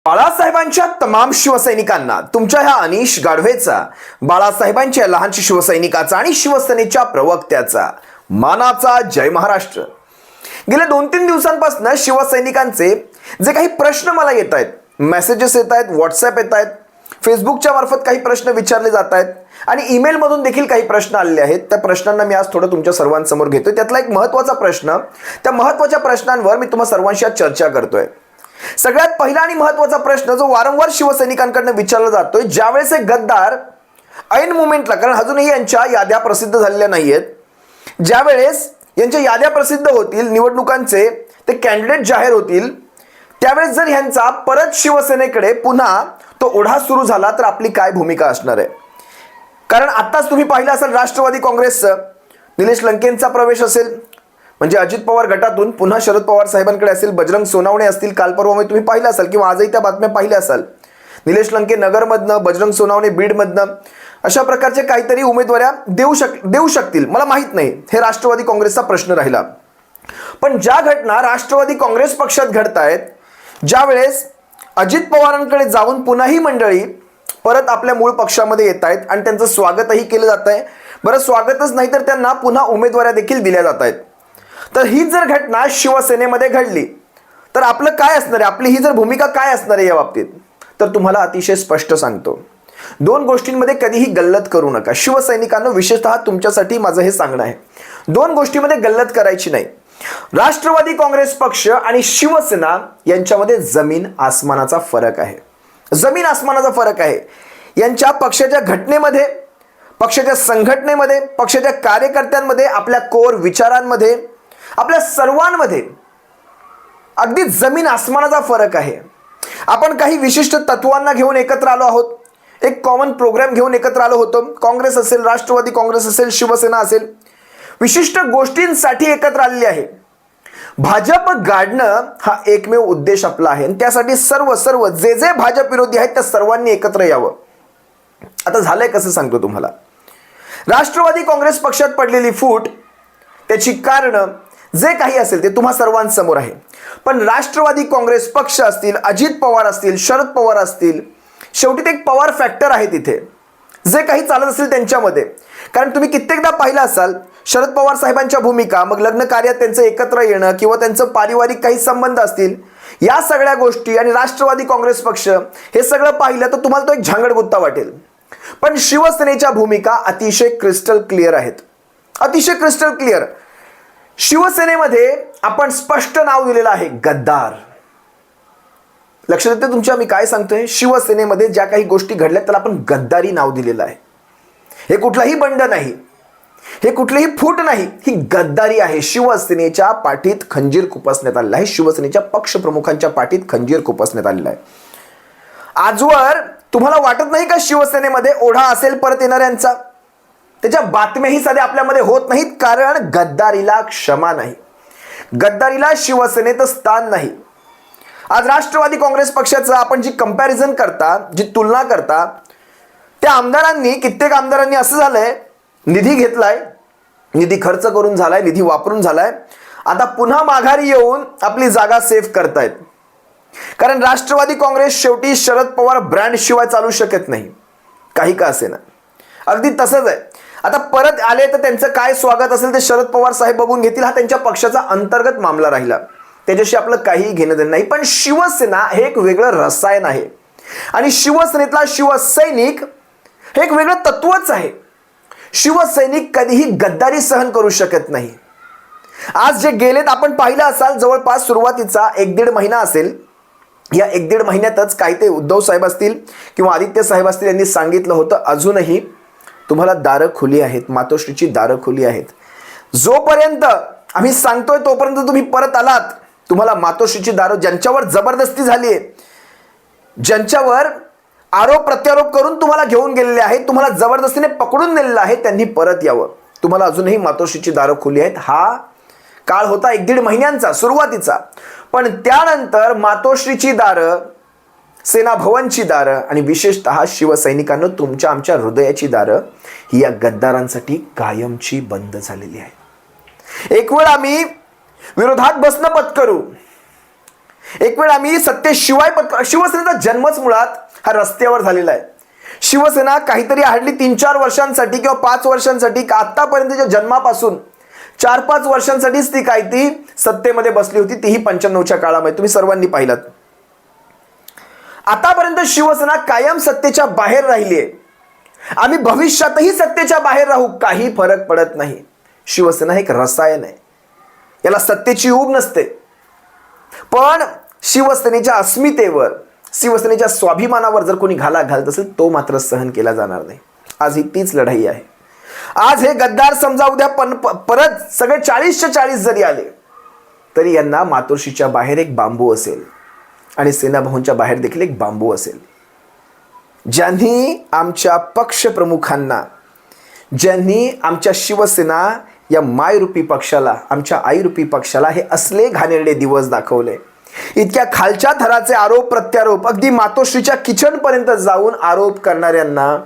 बाळासाहेबांच्या तमाम शिवसैनिकांना तुमच्या ह्या अनिश गाढवेचा, बाळासाहेबांच्या लहानशा शिवसैनिकाचा आणि शिवसेनेच्या प्रवक्त्याचा मानाचा जय महाराष्ट्र। गेल्या 2-3 दिवसांपासून शिवसैनिकांचे जे काही प्रश्न मला येत आहेत, मेसेजेस येत आहेत, व्हॉट्सअप येत आहेत, फेसबुकच्या मार्फत काही प्रश्न विचारले जात आहेत आणि ईमेल मधून देखील काही प्रश्न आलेले आहेत। त्या प्रश्नांना मी आज थोडं तुमच्या सर्वांसमोर घेतोय। त्यातला एक महत्त्वाचा प्रश्न, त्या महत्त्वाच्या प्रश्नांवर मी तुम्हा सर्वांशी चर्चा करतोय। सगळ्यात पहिला आणि महत्त्वाचा प्रश्न जो वारंवार शिवसैनिकांकडून विचारला जातोय, ज्यावेळेस हे गद्दार ऐन मोमेंटला, कारण अजूनही यांच्या याद्या प्रसिद्ध झालेल्या नाहीयेत, ज्यावेळेस यांच्या याद्या प्रसिद्ध होतील, निवडणुकांचे ते कॅन्डिडेट जाहीर होतील, त्यावेळेस जर यांचा परत शिवसेनेकडे पुन्हा तो ओढा सुरू झाला तर आपली काय भूमिका असणार आहे। कारण आताच तुम्ही पाहिलं असेल, राष्ट्रवादी काँग्रेसचं निलेश लंकेंचा प्रवेश असेल, म्हणजे अजित पवार गटातून पुन्हा शरद पवार साहेबांकडे असेल, बजरंग सोनावणे असतील, काल परवा तुम्ही पाहिलं असाल किंवा आजही त्या बातम्या पाहिल्या असाल, निलेश लंके नगरमधनं, बजरंग सोनावणे बीडमधनं, अशा प्रकारचे काहीतरी उमेदवाऱ्या देऊ शकतील, मला माहित नाही, हे राष्ट्रवादी काँग्रेसचा प्रश्न राहिला। पण ज्या घटना राष्ट्रवादी काँग्रेस पक्षात घडत आहेत, ज्यावेळेस अजित पवारांकडे जाऊन पुन्हा ही मंडळी परत आपल्या मूळ पक्षामध्ये येत आहेत आणि त्यांचं स्वागतही केलं जात आहे, बरं स्वागतच नाही तर त्यांना पुन्हा उमेदवाऱ्या देखील दिल्या जात आहेत। तर ही जर घटना शिवसेनेमध्ये घडली तर आपलं काय असणार आहे, आपली ही जर भूमिका काय असणार आहे या बाबतीत, तर तुम्हाला अतिशय स्पष्ट सांगतो, 2 गोष्टींमध्ये कधीही गल्लत करू नका। शिवसैनिकांना विशेषतः तुमच्यासाठी माझं हे सांगणं आहे, 2 गोष्टींमध्ये गल्लत करायची नाही। राष्ट्रवादी काँग्रेस पक्ष आणि शिवसेना यांच्यामध्ये जमीन आसमानाचा फरक आहे, जमीन आसमानाचा फरक आहे। यांच्या पक्षाच्या घटनेमध्ये, पक्षाच्या संघटनेमध्ये, पक्षाच्या कार्यकर्त्यांमध्ये, आपल्या कोर विचारांमध्ये, आपल्या सर्वांमध्ये अगदी जमीन आसमानाचा फरक आहे। आपण काही विशिष्ट तत्वांना घेऊन एकत्र आलो आहोत, एक कॉमन प्रोग्राम घेऊन एकत्र आलो होतो, काँग्रेस असेल, राष्ट्रवादी काँग्रेस असेल, शिवसेना असेल, विशिष्ट गोष्टींसाठी एकत्र आलेली आहे। भाजप गाडणं हा एकमेव उद्देश आपला आहे आणि त्यासाठी सर्व जे भाजप विरोधी आहेत त्या सर्वांनी एकत्र यावं। आता झालंय कसं सांगतो तुम्हाला, राष्ट्रवादी काँग्रेस पक्षात पडलेली फूट, त्याची कारण जे काही असेल ते तुम्हा सर्वांसमोर आहे। पण राष्ट्रवादी काँग्रेस पक्ष असतील, अजित पवार असतील, शरद पवार असतील, शेवटी ते एक पवार फॅक्टर आहे तिथे, जे काही चालत असेल त्यांच्यामध्ये। कारण तुम्ही कित्येकदा पाहिलं असाल, शरद पवार साहेबांच्या भूमिका, मग लग्न कार्यात त्यांचं एकत्र येणं किंवा त्यांचं पारिवारिक काही संबंध असतील, या सगळ्या गोष्टी आणि राष्ट्रवादी काँग्रेस पक्ष हे सगळं पाहिलं तर तुम्हाला तो एक झांगडगुत्ता वाटेल। पण शिवसेनेच्या भूमिका अतिशय क्रिस्टल क्लिअर आहेत, अतिशय क्रिस्टल क्लिअर। शिवसेनेमध्ये आपण स्पष्ट नाव दिलेलं आहे, गद्दार। लक्षात येते तुमच्या मी काय सांगतोय, शिवसेनेमध्ये ज्या काही गोष्टी घडल्या त्याला आपण गद्दारी नाव दिलेलं आहे। हे कुठलाही बंड नाही, हे कुठलीही फूट नाही, ही गद्दारी आहे। शिवसेनेच्या पाठीत खंजीर खुपसण्यात आलेला आहे, शिवसेनेच्या पक्षप्रमुखांच्या पाठीत खंजीर खुपसण्यात आलेला आहे। आजवर तुम्हाला वाटत नाही का शिवसेनेमध्ये ओढा असेल परत येणाऱ्यांचा? त्याच्या बातम्याही सध्या आपल्यामध्ये होत नाहीत, कारण गद्दारीला क्षमा नाही, गद्दारीला शिवसेनेत स्थान नाही। आज राष्ट्रवादी काँग्रेस पक्षाचं आपण जी कंपॅरिझन करता, जी तुलना करता, त्या आमदारांनी, कित्येक आमदारांनी असं झालंय, निधी घेतलाय, निधी खर्च करून झालाय, निधी वापरून झालाय, आता पुन्हा माघारी येऊन आपली जागा सेव्ह करतायत। कारण राष्ट्रवादी काँग्रेस शेवटी शरद पवार ब्रँड शिवाय चालू शकत नाही, काही का असेना। अगदी तसंच आहे, आता परत आले तर त्यांचं काय स्वागत असेल ते शरद पवार साहेब बघून घेतील, हा त्यांच्या पक्षाचा अंतर्गत मामला राहिला, त्याच्याशी आपलं काहीही घेणं देणं नाही। पण शिवसेना हे एक वेगळं रसायन आहे आणि शिवसेनेतला शिवसैनिक हे एक वेगळं तत्वच आहे। शिवसैनिक कधीही गद्दारी सहन करू शकत नाही। आज जे गेलेत आपण पाहिलं असाल, जवळपास सुरुवातीचा 1-1.5 महिना असेल, या 1-1.5 महिन्यातच काही ते उद्धव साहेब असतील किंवा आदित्य साहेब असतील, यांनी सांगितलं होतं अजूनही तुम्हाला दारं खुली आहेत, मातोश्रीची दारं खुली आहेत। जोपर्यंत आम्ही सांगतोय तोपर्यंत तुम्ही परत आलात, तुम्हाला मातोश्रीची दारं, ज्यांच्यावर जबरदस्ती झाली आहे, ज्यांच्यावर आरोप प्रत्यारोप करून तुम्हाला घेऊन गेलेले आहेत, तुम्हाला जबरदस्तीने पकडून नेलेलं आहे, त्यांनी परत यावं। तुम्हाला अजूनही मातोश्रीची दारं खुली आहेत। हा काळ होता 1-1.5 महिन्यांचा सुरुवातीचा, पण त्यानंतर मातोश्रीची दारं, सेना भवनची दारं आणि विशेषतः शिवसैनिकांना तुमच्या आमच्या हृदयाची दारं ही या गद्दारांसाठी कायमची बंद झालेली आहे। एक वेळ आम्ही विरोधात बसणं पत्करू, एक वेळ आम्ही सत्तेशिवाय शिवसेनेचा जन्मच मुळात हा रस्त्यावर झालेला आहे. शिवसेना काहीतरी हार्डली 3-4 वर्षांसाठी किंवा 5 वर्षांसाठी आतापर्यंतच्या जन्मापासून 4-5 वर्षांसाठीच ती सत्तेमध्ये बसली होती, तीही 95च्या काळामध्ये तुम्ही सर्वांनी पाहिलात. आतापर्यंत शिवसेना कायम सत्तेच्या बाहेर राहिली आहे. आम्ही भविष्यातही सत्तेच्या बाहेर राहू, काही फरक पडत नाही. शिवसेना हे एक रसायन आहे, याला सत्तेची ऊब नसते. पण शिवसेनेच्या अस्मितेवर, शिवसेनेच्या स्वाभिमानावर जर कोणी घाला घालत असेल तो मात्र सहन केला जाणार नाही. आज ही तीच लढाई आहे. आज हे गद्दार समजा उद्या परत सगळे 40च्या 40 जरी आले तरी यांना मातोश्रीच्या बाहेर एक बांबू असेल आणि सेनाभवनच्या बाहेर देखील एक बांबू असेल. ज्यांनी आमच्या पक्षप्रमुखांना, ज्यांनी आमच्या शिवसेना या मायरूपी पक्षाला, आमच्या आईरूपी पक्षाला हे असले घाणेरडे दिवस दाखवले, इतक्या खालच्या थराचे आरोप प्रत्यारोप, अगदी मातोश्रीच्या किचनपर्यंत जाऊन आरोप करणाऱ्यांना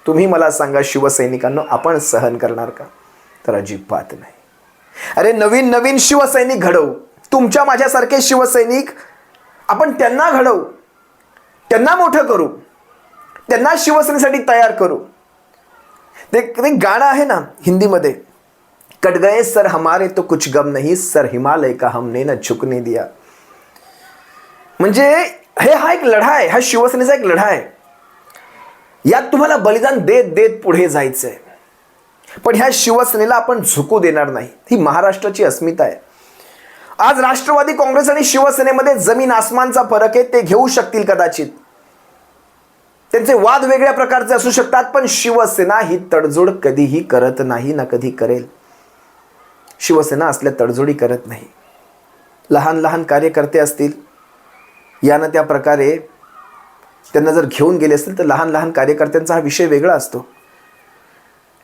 तुम्ही मला सांगा शिवसैनिकांना, आपण सहन करणार का? तर अजिबात नाही. अरे नवीन नवीन शिवसैनिक घडवू, तुमच्या माझ्यासारखे शिवसैनिक आपण त्यांना घडवू, त्यांना मोठं करू, त्यांना शिवसेनेसाठी तयार करू. ते गाणं आहे ना हिंदीमध्ये, कट गए सर हमारे तो कुछ गम नहीं, सर हिमालय का हमने न झुकने दिया. म्हणजे हा एक लढा आहे, हा शिवसेनेचा एक लढा आहे. यात तुम्हाला बलिदान देत देत पुढे जायचंय, पण ह्या शिवसेनेला आपण झुकू देणार नाही. ही महाराष्ट्राची अस्मिता आहे. आज राष्ट्रवादी काँग्रेस आणि शिवसेनेमध्ये जमीन आसमानचा फरक आहे, ते घेऊ शकतील कदाचित, त्यांचे वाद वेगळ्या प्रकारचे असू शकतात, पण शिवसेना ही तडजोड कधीही करत नाही, ना कधी करेल. शिवसेना असल्या तडजोडी करत नाही. लहान लहान कार्यकर्ते असतील, यानं त्या प्रकारे त्यांना जर घेऊन गेले असतील तर लहान लहान कार्यकर्त्यांचा हा विषय वेगळा असतो.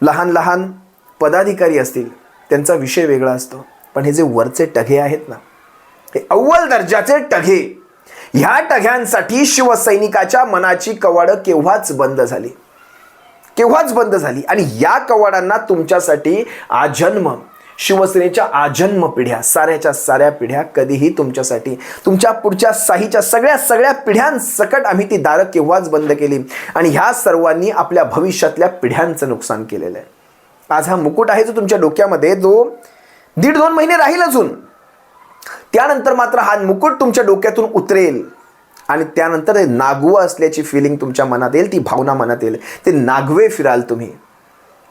लहान लहान पदाधिकारी असतील, त्यांचा विषय वेगळा असतो. पण हे जे वरचे टघे आहेत ना, हे अव्वल दर्जाचे टघे, ह्या टघ्यांसाठी शिवसैनिकाच्या मनाची कवाडं केव्हाच बंद झाली, केव्हाच बंद झाली. आणि या कवाडांना तुमच्यासाठी आजन्म, शिवसेनेच्या आजन्म पिढ्या, साऱ्याच्या साऱ्या पिढ्या कधीही तुमच्यासाठी, तुमच्या पुढच्या साहीच्या सगळ्या पिढ्यांसकट आम्ही ती दारं केव्हाच बंद केली. आणि ह्या सर्वांनी आपल्या भविष्यातल्या पिढ्यांचं नुकसान केलेलं आहे. आज हा मुकुट आहे जो तुमच्या डोक्यामध्ये, जो 1.5-2 महिने राहील अजून, त्यानंतर मात्र हा मुकुट तुमच्या डोक्यातून उतरेल आणि त्यानंतर नागवं असल्याची फिलिंग तुमच्या मनात येईल, ती भावना मनात येईल, ते नागवे फिराल तुम्ही.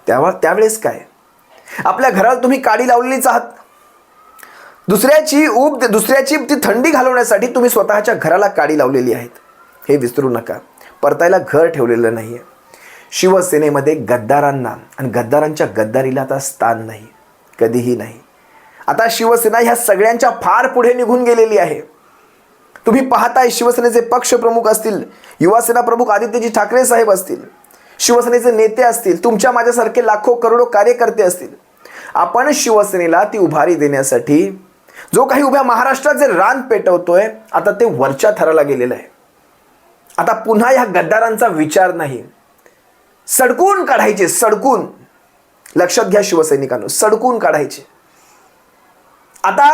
त्यावेळेस काय, आपल्या घराला तुम्ही काडी लावलेलीच आहात. दुसऱ्याची ती थंडी घालवण्यासाठी तुम्ही स्वतःच्या घराला काडी लावलेली आहेत, हे विसरू नका. परतायला घर ठेवलेलं नाही आहे. शिवसेनेमध्ये गद्दारांना आणि गद्दारांच्या गद्दारीला आता स्थान नाही, कधीही नाही. आता शिवसेना ह्या सगळ्यांच्या फार पुढे निघून गेलेली आहे. तुम्ही पाहताय शिवसेनेचे पक्षप्रमुख असतील, युवासेना प्रमुख आदित्यजी ठाकरे साहेब असतील, शिवसेनेचे नेते असतील, तुमच्या माझ्यासारखे लाखो करोडो कार्यकर्ते असतील. आपण शिवसेनेला ती उभारी देण्यासाठी जो काही उभ्या महाराष्ट्रात जे रान पेटवतोय, आता ते वरच्या थराला गेलेलं आहे. आता पुन्हा ह्या गद्दारांचा विचार नाही, सडकून काढायचे, सडकून. लक्षात घ्या शिवसैनिकांनो, सडकून काढायचे. आता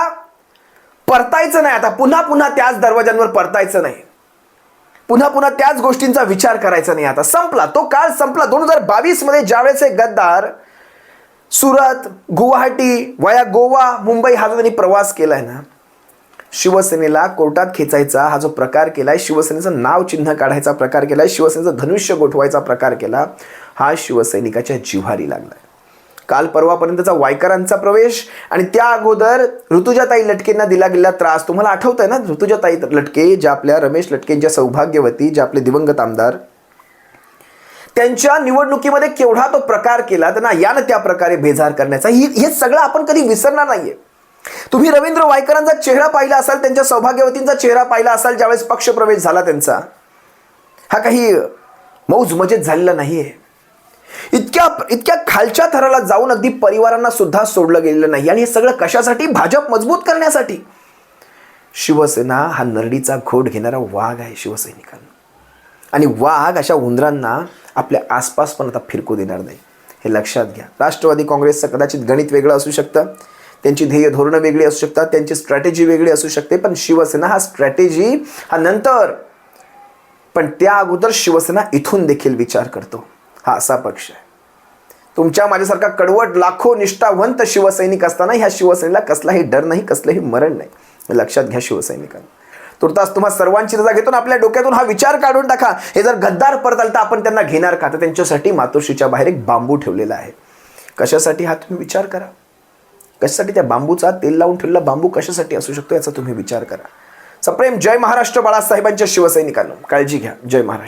परतायचं नाही, आता पुन्हा त्याच दरवाजांवर परतायचं नाही, पुन्हा त्याच गोष्टींचा विचार करायचा नाही. आता संपला तो काळ, संपला. 2022 मध्ये ज्यावेळेस हे गद्दार सुरत, गुवाहाटी, वया गोवा, मुंबई हा जो त्यांनी प्रवास केलाय ना, शिवसेनेला कोर्टात खेचायचा हा जो प्रकार केलाय, शिवसेनेचं नाव चिन्ह काढायचा प्रकार केलाय, शिवसेनेचं धनुष्य गोठवायचा प्रकार केला, हा शिवसैनिकाच्या जिव्हारी लागलाय. काल परवापर्यंतचा वायकरांचा प्रवेश आणि त्या अगोदर ऋतुजाताई लटकेंना दिला गेलेला त्रास तुम्हाला आठवतंय ना? ऋतुजाताई लटके, ज्या आपल्या रमेश लटकेंच्या सौभाग्यवती, जे आपले दिवंगत आमदार, त्यांच्या निवडणुकीमध्ये केवढा तो प्रकार केला, त्यांना यानं त्या प्रकारे बेजार करण्याचा, हे सगळं आपण कधी विसरणार नाहीये. तुम्ही रवींद्र वायकरांचा चेहरा पाहिला असाल, त्यांच्या सौभाग्यवतींचा चेहरा पाहिला असाल ज्यावेळेस पक्षप्रवेश झाला त्यांचा, हा काही मौज मजेत झालेला नाहीये. इतक्या खालच्या थराला जाऊन अगदी परिवारांना सुद्धा सोडलं गेलेलं नाही. आणि हे सगळं कशासाठी? भाजप मजबूत करण्यासाठी. शिवसेना हा नरडीचा घोट घेणारा वाघ आहे शिवसैनिकांना, आणि वाघ अशा उंदरांना आपल्या आसपास पण आता फिरकू देणार नाही, हे लक्षात घ्या. राष्ट्रवादी काँग्रेसचं कदाचित गणित वेगळं असू शकतं, त्यांची ध्येय धोरणं वेगळी असू शकतात, त्यांची स्ट्रॅटेजी वेगळी असू शकते, पण शिवसेना हा स्ट्रॅटेजी हा नंतर, पण त्या अगोदर शिवसेना इथून देखील विचार करतो. हा असा पक्ष आहे. तुमच्या माझ्यासारखा कडवट लाखो निष्ठावंत शिवसैनिक असताना ह्या शिवसेनेला कसलाही डर नाही, कसलंही मरण नाही. हे लक्षात घ्या शिवसैनिकांना. तुर्तास तुम्हा सर्वांची रजा घेतो, आपल्या डोक्यातून हा विचार काढून टाका, हे जर गद्दार परत आले तर आपण त्यांना घेणार का? तर त्यांच्यासाठी मातोश्रीच्या बाहेर एक बांबू ठेवलेला आहे. कशासाठी हा तुम्ही विचार करा. कशासाठी त्या बांबूचा तेल लावून ठेवलेला बांबू कशासाठी असू शकतो याचा तुम्ही विचार करा. सप्रेम जय महाराष्ट्र बाळासाहेबांच्या शिवसैनिकांनो, काळजी घ्या. जय महाराष्ट्र.